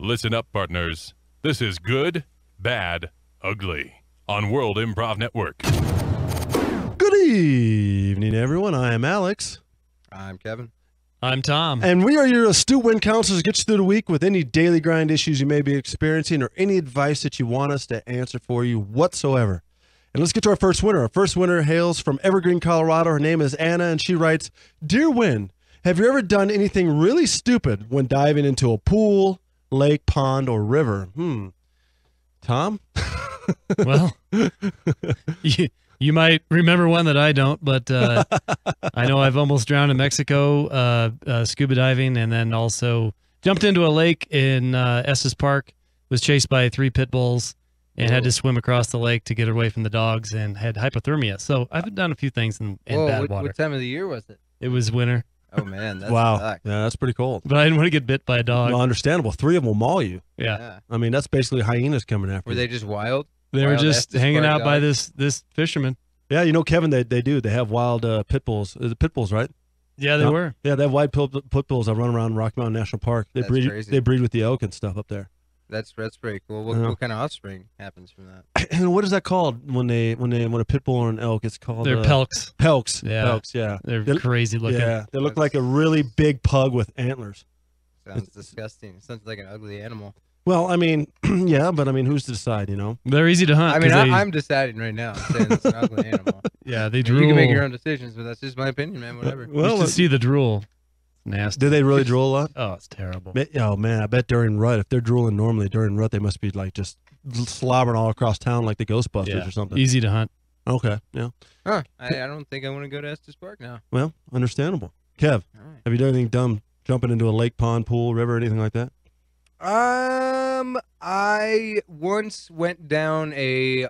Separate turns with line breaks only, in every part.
Listen up, partners. This is Good, Bad, Ugly on World Improv Network.
Good evening, everyone. I am Alex.
I'm Kevin.
I'm Tom.
And we are your astute win counselors to get you through the week with any daily grind issues you may be experiencing or any advice that you want us to answer for you whatsoever. And let's get to our first winner. Our first winner hails from Evergreen, Colorado. Her name is Anna, and she writes, Dear Win, have you ever done anything really stupid when diving into a pool, lake, pond, or river? Tom?
Well, you might remember one that I don't, but I know I've almost drowned in Mexico scuba diving, and then also jumped into a lake in Estes Park, was chased by 3 pit bulls, and had to swim across the lake to get away from the dogs, and had hypothermia. So I've done a few things in bad water.
What time of the year was it?
It was winter.
Oh, man. That's
Wow.
sucks.
Yeah, that's pretty cold.
But I didn't want to get bit by a dog.
Well, understandable. 3 of them will maul you.
Yeah.
I mean, that's basically hyenas coming after
Were
you.
they just wild?
They were
Wild
just
Estes
hanging
Park
out by
dogs?
this fisherman.
Yeah, you know, Kevin, they do. They have wild pit bulls. Is it pit bulls, right?
Yeah, they were.
Yeah, they have wild pit bulls that run around Rocky Mountain National Park. They
That's
breed.
crazy.
They breed with the elk and stuff up there.
That's pretty cool. What kind of offspring happens from that?
And what is that called when a pit bull or an elk? It's called
They're pelks.
Pelks.
Yeah.
Pelks. Yeah.
They're crazy looking.
Yeah, they look like a really big pug with antlers.
Sounds disgusting. Sounds like an ugly animal.
Well, I mean, yeah, but I mean, who's to decide? You know.
They're easy to hunt.
I mean,
'cause they-
I'm deciding right now. I'm saying it's an ugly animal.
yeah, they
You
drool.
can make your own decisions, but that's just my opinion, man. Whatever.
You
Well,
should see the drool. Nasty.
do they really drool a lot?
Oh, it's terrible.
Oh man, I bet during rut, if they're drooling normally during rut, they must be like just slobbering all across town like the Ghostbusters
Yeah.
or something.
Easy to hunt.
Okay, yeah.
Huh. I don't think I want to go to Estes Park now.
Well, understandable. Kev,
All right.
have you done anything dumb, jumping into a lake, pond, pool, river, anything like that?
I once went down I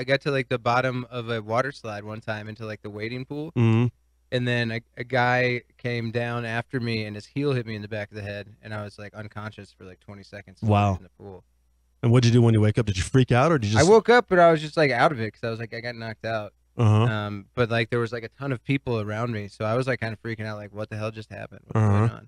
got to like the bottom of a water slide one time into like the wading pool,
Mm-hmm.
and then a guy came down after me and his heel hit me in the back of the head, and I was like unconscious for like 20 seconds.
Wow.
In the pool.
And what did you do when you wake up? Did you freak out or did you
I
just?
woke up, but I was just like out of it because I was like I got knocked out.
Uh-huh.
But like there was like a ton of people around me, so I was like kind of freaking out, like what the hell just happened? What's going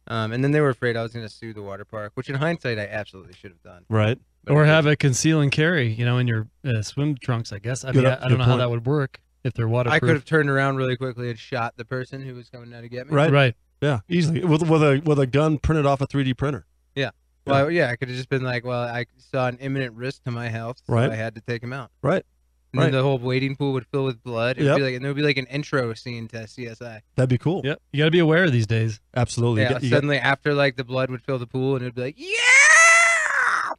on? And then they were afraid I was going to sue the water park, which in hindsight I absolutely should have done.
Right.
But
Or
I
have a conceal and carry, in your swim trunks, I guess. I
Good
mean,
up-
I don't
good
know how
point.
that would work if they're
I
waterproof.
could have turned around really quickly and shot the person who was coming down to get me.
Right.
Right.
Yeah, easily with a gun printed off a 3D printer.
Well, yeah, I could have just been like, well, I saw an imminent risk to my health, so
Right.
I had to take him out.
Right.
And
Right.
then the whole wading pool would fill with blood. It
Yep.
would be like, and there would be like an intro scene to CSI.
That'd be cool.
Yep. You got to be aware these days.
Absolutely.
Yeah, suddenly after like the blood would fill the pool, and it would be like, yeah,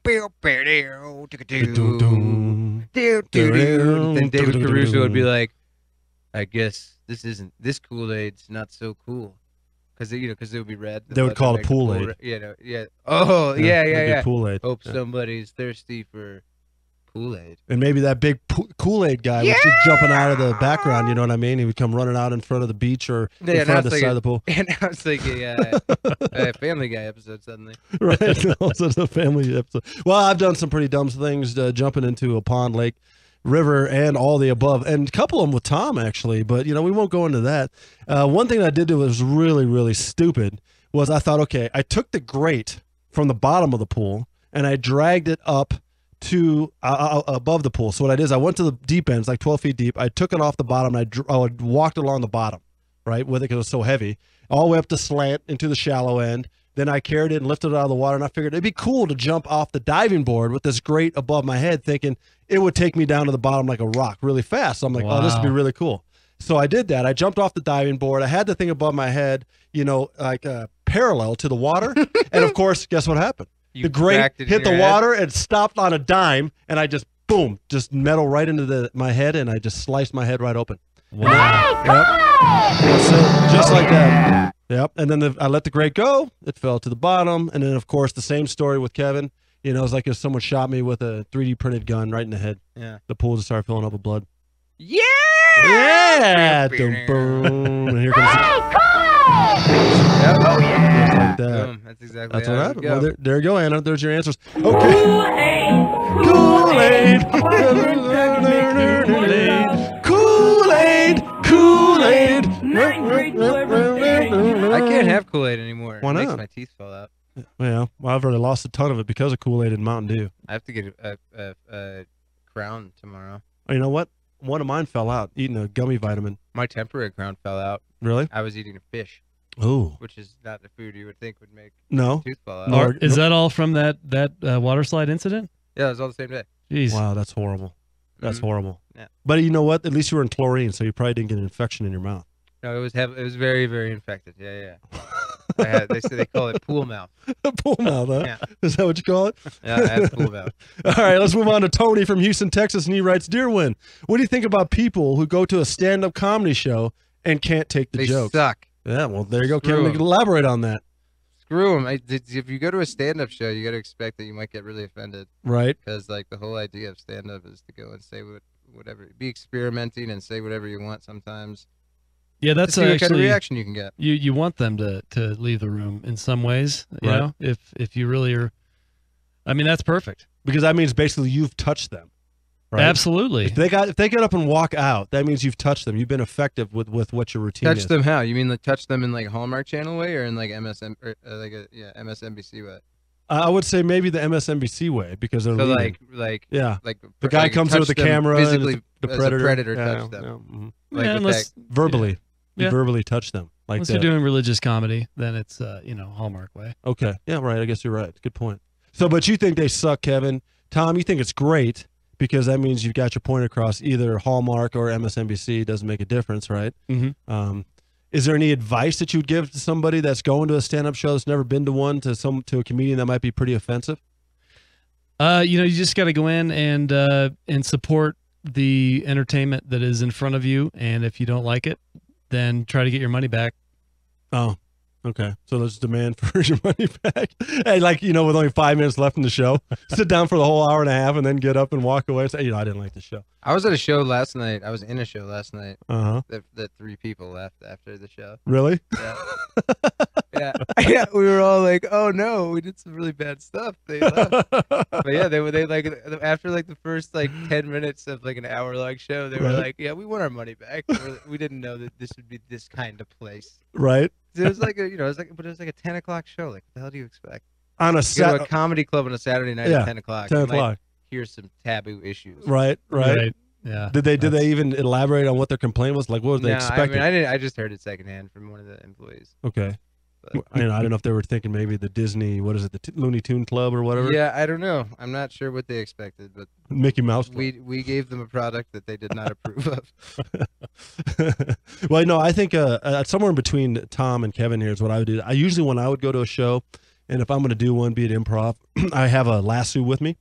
pew, pew, pew, tick-a-doo, doo, doo, doo. Then David Caruso would be like, I guess this Kool-Aid's not so cool. Because it would be red. The
They would
blood
call it
make the pool
Pool-Aid.
red. Yeah. Oh, yeah.
Kool-Aid.
Hope
Yeah.
somebody's thirsty for Kool-Aid.
And maybe that big Kool-Aid guy was just jumping out of the background, you know what I mean? He would come running out in front of the beach or in front of the side of the pool.
And I was like a Family Guy episode suddenly.
Right. Also the family episode. Well, I've done some pretty dumb things, jumping into a pond, lake, river, and all the above. And a couple of them with Tom, actually. But, we won't go into that. One thing I did do was really, really stupid was I thought, okay, I took the grate from the bottom of the pool and I dragged it up to above the pool. So what I did is I went to the deep end, it's like 12 feet deep. I took it off the bottom and I walked along the bottom, right, with it because it was so heavy, all the way up to slant into the shallow end. Then I carried it and lifted it out of the water, and I figured it'd be cool to jump off the diving board with this grate above my head, thinking it would take me down to the bottom like a rock really fast. So I'm like, oh, this would be
Wow.
really cool. So I did that. I jumped off the diving board. I had the thing above my head, parallel to the water. And of course, guess what happened?
You
The grate
cracked it in
hit the
your head?
water and stopped on a dime, and I just, boom, just metal right into my head, and I just sliced my head right open.
Wow.
That's it, just like that. Yep. And then I let the grate go. It fell to the bottom. And then, of course, the same story with Kevin. It was like if someone shot me with a 3D printed gun right in the head.
Yeah.
The pool just started filling up with blood.
Yeah.
Yeah. Dum, boom. And here comes
Yep. Oh yeah.
just like that.
Boom. That's exactly
That's
how
what
it
happened.
would
Well,
go.
there you go, Anna. There's your answers. Okay. Kool-Aid. Kool-Aid. Kool-Aid.
I can't have Kool-Aid anymore.
Why
It makes
not?
my teeth fall out.
Well, I've already lost a ton of it because of Kool-Aid and Mountain Dew.
I have to get a crown tomorrow.
Oh, you know what? One of mine fell out eating a gummy vitamin.
My temporary crown fell out.
Really?
I was eating a fish,
Oh.
which is not the food you would think would make
No.
a tooth fall out.
No.
Is that all from that water slide incident?
Yeah, it was all the same day.
Jeez.
Wow, that's horrible. That's
Mhm.
horrible.
Yeah.
But you know what? At least you were in chlorine, so you probably didn't get an infection in your mouth.
No, it was very, very infected. Yeah. They call it pool mouth.
Pool mouth, huh?
Yeah.
Is that what you call it?
Yeah, I have pool mouth.
All right, let's move on to Tony from Houston, Texas, and he writes, Dear Win, what do you think about people who go to a stand-up comedy show and can't take the
They
jokes?
suck.
Yeah, well, there you go,
Screw
Kevin.
'em.
Elaborate on that.
Screw them. If you go to a stand-up show, you got to expect that you might get really offended
Right?
because, like, the whole idea of stand-up is to go and say whatever, be experimenting and say whatever you want sometimes.
Yeah,
To
that's
see what kind of
actually
reaction you can get.
you want them to leave the room in some ways. You
Right.
know, if you really are, I mean, that's perfect.
Because that means basically you've touched them. Right?
Absolutely.
If they get up and walk out, that means you've touched them. You've been effective with what your routine
Touch
is.
them how? You mean like touch them in like Hallmark Channel way or in like MSNBC way?
I would say maybe the MSNBC way because they're
So
leaving.
like
Yeah.
like
The guy
like
comes in with the
touch them
camera and
physically
the
as
predator.
a predator
Yeah,
touch them.
yeah, mhm.
Like
Yeah,
with
unless,
Verbally. You
Yeah.
verbally touch them. Like
unless
that.
you're doing religious comedy, then it's Hallmark way.
Okay. Yeah, right. I guess you're right. Good point. So, but you think they suck, Kevin. Tom, you think it's great because that means you've got your point across either Hallmark or MSNBC. Doesn't make a difference, right?
Mm-hmm.
Is there any advice that you'd give to somebody that's going to a stand-up show that's never been to one, to a comedian that might be pretty offensive?
You just got to go in and support the entertainment that is in front of you, and if you don't like it, then try to get your money back.
Oh, okay. So there's demand for your money back. Hey, with only 5 minutes left in the show, sit down for the whole hour and a half and then get up and walk away and say, I didn't like the show.
I was at a show last night. I was in a show last night
Uh-huh.
that 3 people left after the show.
Really?
Yeah. Yeah, we were all like, "Oh no, we did some really bad stuff." They left. But yeah, they like after like the first like 10 minutes of like an hour-long show, they were
Right.
like, "Yeah, we want our money back. We didn't know that this would be this kind of place."
Right?
It was like it was like a 10 o'clock show. Like, what the hell do you expect?
On a
You go to
Saturday.
a comedy club on a Saturday night
Yeah,
at 10 o'clock.
10
you might
o'clock.
hear some taboo issues.
Right?
Yeah.
Did they even elaborate on what their complaint was? Like, what were they
No,
expecting?
I didn't. I just heard it secondhand from one of the employees.
Okay.
But,
I don't know if they were thinking maybe the Disney, what is it, the Looney Tune Club or whatever?
yeah, I don't know. I'm not sure what they expected, but
Mickey Mouse Club.
we gave them a product that they did not approve of.
Well, no, I think somewhere in between Tom and Kevin here is what I would do. When I would go to a show, and if I'm going to do one, be it improv, I have a lasso with me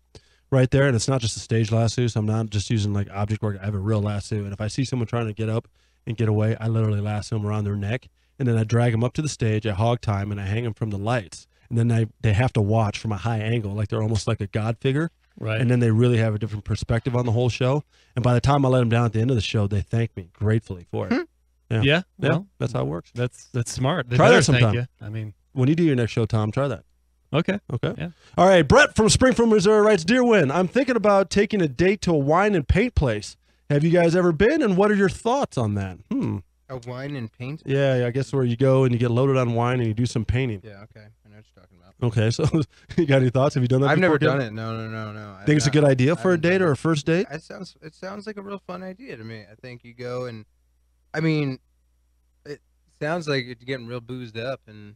right there, and it's not just a stage lasso, so I'm not just using like object work. I have a real lasso, and if I see someone trying to get up and get away, I literally lasso them around their neck, and then I drag them up to the stage, I hog time, and I hang them from the lights, and then they have to watch from a high angle, like they're almost like a god figure.
Right.
And then they really have a different perspective on the whole show. And by the time I let them down at the end of the show, they thank me gratefully for it. Yeah.
Yeah.
Yeah,
Well,
that's how it works.
that's smart. They
Try that
better thank
sometime.
you. I mean,
When you do your next show, Tom, try that.
okay.
Okay.
Yeah.
All right. Brett from Springfield, Missouri writes, Dear Win, I'm thinking about taking a date to a wine and paint place. Have you guys ever been? And what are your thoughts on that?
A wine and paint?
Yeah, I guess where you go and you get loaded on wine and you do some painting.
Yeah, okay. I know what you're talking about.
Okay. So you got any thoughts? Have you done that
I've
before,
never
Kevin?
done it. No.
Think it's a good idea for a date or a first date?
It sounds like a real fun idea to me. I think you go and, I mean, it sounds like you're getting real boozed up and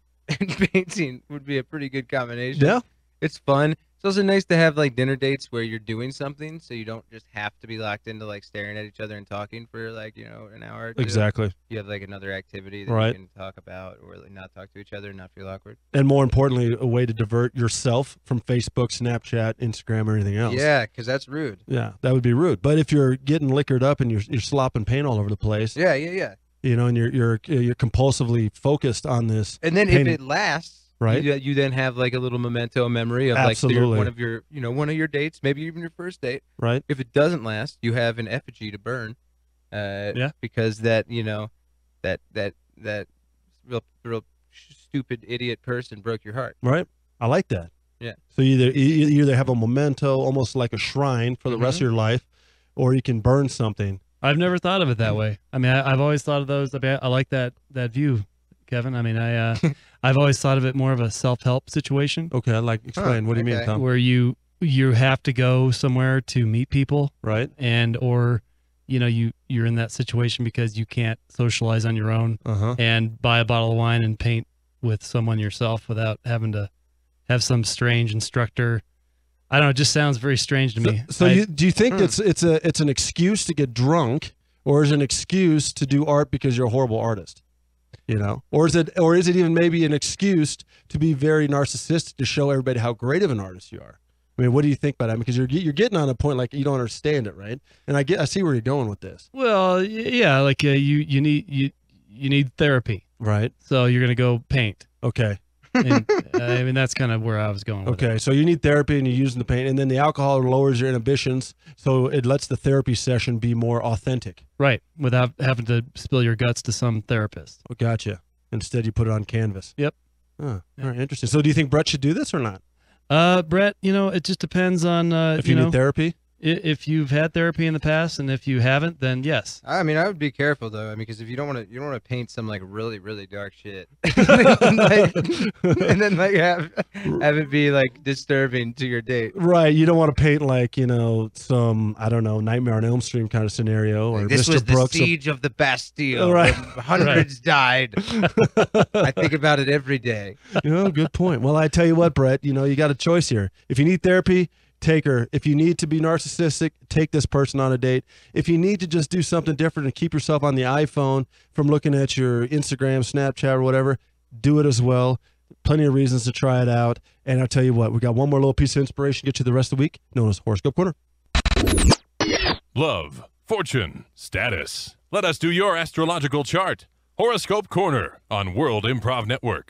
painting would be a pretty good combination.
Yeah.
It's fun. It's also nice to have like dinner dates where you're doing something, so you don't just have to be locked into like staring at each other and talking for like an hour or two.
Exactly.
You have like another activity that
Right.
you can talk about or like not talk to each other and not feel awkward.
And more importantly, a way to divert yourself from Facebook, Snapchat, Instagram, or anything else.
Yeah, because that's rude.
Yeah, that would be rude. But if you're getting liquored up and you're slopping paint all over the place,
Yeah.
and you're compulsively focused on this,
And then
painting,
if it lasts,
right?
you then have like a little memento memory of
Absolutely.
like one of your dates, maybe even your first date.
right?
If it doesn't last, you have an effigy to burn.
Yeah.
Because that that real stupid idiot person broke your heart.
Right? I like that.
Yeah.
So you either have a memento, almost like a shrine for the rest of your life, or you can burn something.
I've never thought of it that way. I mean, I've always thought of those. I like that view, Kevin. I mean, I've always thought of it more of a self-help situation
Okay, explain. What do you mean,
okay.
Tom?
where you have to go somewhere to meet people,
Right?
and or you're in that situation because you can't socialize on your own
Uh-huh.
and buy a bottle of wine and paint with someone yourself without having to have some strange instructor. I don't know. It just sounds very strange to me.
So do you think it's an excuse to get drunk, or is it an excuse to do art because you're a horrible artist? Or is it even maybe an excuse to be very narcissistic to show everybody how great of an artist you are? I mean, what do you think about that? Because you're getting on a point like you don't understand it, right? And I see where you're going with this.
Well, yeah, like you need therapy,
Right.
so you're gonna go paint.
Okay.
And, I mean, that's kind of where I was going with
Okay. So you need therapy and you're using the paint, and then the alcohol lowers your inhibitions, so it lets the therapy session be more authentic.
Right, without having to spill your guts to some therapist.
Oh, gotcha. Instead, you put it on canvas.
Yep.
Oh, all right. Interesting. So do you think Brett should do this or not?
Brett, it just depends on
If you need therapy?
if you've had therapy in the past, and if you haven't, then yes.
I mean, I would be careful though. I mean, because if you don't want to paint some like really, really dark shit, and then have it be like disturbing to your date.
Right. You don't want to paint like, some, I don't know, Nightmare on Elm Street kind of scenario, or
This
Mr.
was
Brooks.
the siege of the Bastille.
Right.
Hundreds died. I think about it every day.
Good point. Well, I tell you what, Brett, you got a choice here. If you need therapy, take her. If you need to be narcissistic, take this person on a date. If you need to just do something different and keep yourself on the iPhone from looking at your Instagram, Snapchat, or whatever, do it as well. Plenty of reasons to try it out. And I'll tell you what, we got one more little piece of inspiration to get you the rest of the week, known as Horoscope Corner.
Love, fortune, status. Let us do your astrological chart. Horoscope Corner on World Improv Network.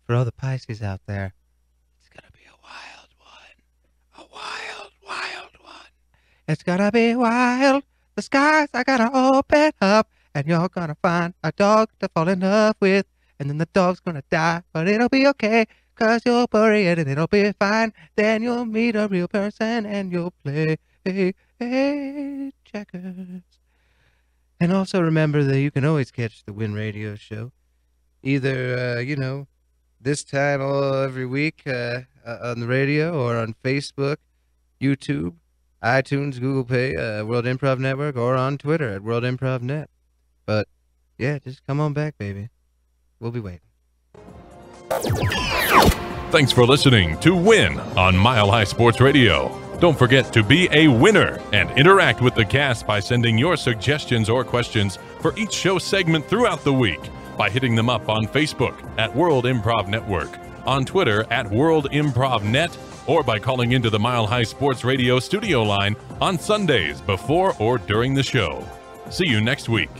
For all the Pisces out there, it's gonna be a wild one. A wild, wild one. It's gonna be wild. The skies are gonna open up, and you're gonna find a dog to fall in love with, and then the dog's gonna die, but it'll be okay. 'Cause you'll bury it and it'll be fine. Then you'll meet a real person and you'll play checkers. And also remember that you can always catch the Win Radio show. Either, this time or every week on the radio or on Facebook, YouTube, iTunes, Google Play, World Improv Network, or on Twitter at World Improv Net. But, yeah, just come on back, baby. We'll be waiting.
Thanks for listening to Win on Mile High Sports Radio. Don't forget to be a winner and interact with the cast by sending your suggestions or questions for each show segment throughout the week by hitting them up on Facebook at World Improv Network, on Twitter at World Improv Net, or by calling into the Mile High Sports Radio studio line on Sundays before or during the show. See you next week.